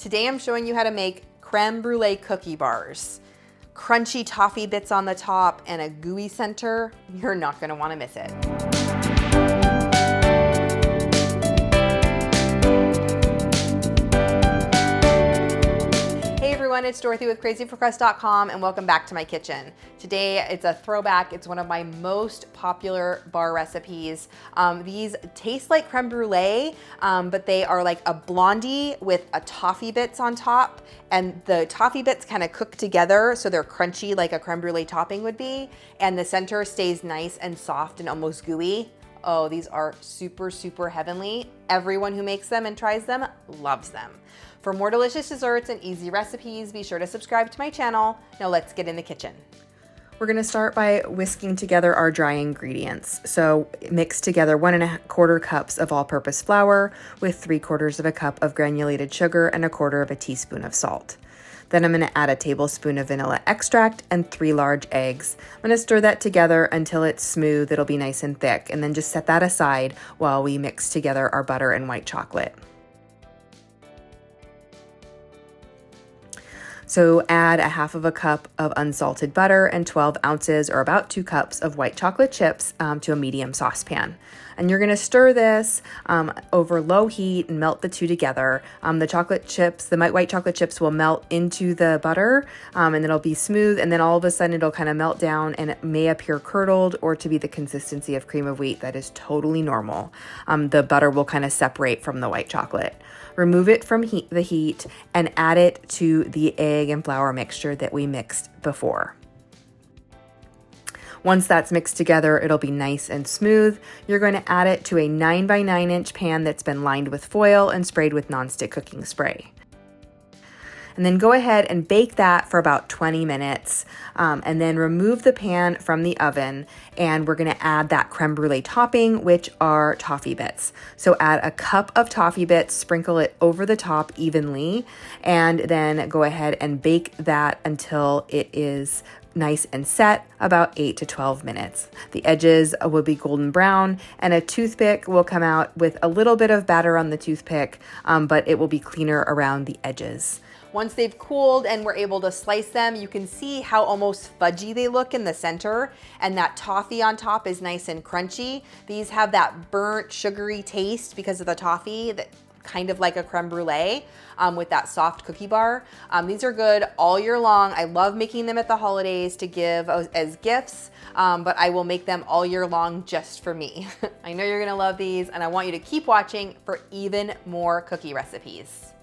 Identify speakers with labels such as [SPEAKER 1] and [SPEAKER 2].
[SPEAKER 1] Today I'm showing you how to make creme brulee cookie bars. Crunchy toffee bits on the top and a gooey center. You're not gonna wanna miss it. Hey everyone, it's Dorothy with crazyforcrust.com and welcome back to my kitchen. Today it's a throwback. It's one of my most popular bar recipes. These taste like creme brulee, but they are like a blondie with a toffee bits on top, and the toffee bits kind of cook together so they're crunchy like a creme brulee topping would be, and the center stays nice and soft and almost gooey. Oh, these are super, super heavenly. Everyone who makes them and tries them loves them. For more delicious desserts and easy recipes, be sure to subscribe to my channel. Now let's get in the kitchen. We're gonna start by whisking together our dry ingredients. So mix together 1 1/4 cups of all-purpose flour with 3/4 of a cup of granulated sugar and 1/4 of a teaspoon of salt. Then I'm gonna add a tablespoon of vanilla extract and 3 large eggs. I'm gonna stir that together until it's smooth. It'll be nice and thick, and then just set that aside while we mix together our butter and white chocolate. So add 1/2 cup of unsalted butter and 12 ounces or about 2 cups of white chocolate chips to a medium saucepan. And you're gonna stir this over low heat and melt the two together. The chocolate chips, the white chocolate chips will melt into the butter and it'll be smooth, and then all of a sudden it'll kind of melt down and it may appear curdled or to be the consistency of cream of wheat. That is totally normal. The butter will kind of separate from the white chocolate. Remove it from the heat and add it to the egg and flour mixture that we mixed before. Once that's mixed together, it'll be nice and smooth. You're going to add it to a 9 by 9 inch pan that's been lined with foil and sprayed with nonstick cooking spray. And then go ahead and bake that for about 20 minutes. And then remove the pan from the oven, and we're gonna add that creme brulee topping, which are toffee bits. So add a cup of toffee bits, sprinkle it over the top evenly, and then go ahead and bake that until it is nice and set, about 8 to 12 minutes. The edges will be golden brown, and a toothpick will come out with a little bit of batter on the toothpick, but it will be cleaner around the edges. Once they've cooled and we're able to slice them, you can see how almost fudgy they look in the center, and that toffee on top is nice and crunchy. These have that burnt, sugary taste because of the toffee, that kind of like a creme brulee with that soft cookie bar. These are good all year long. I love making them at the holidays to give as gifts, but I will make them all year long just for me. I know you're gonna love these, and I want you to keep watching for even more cookie recipes.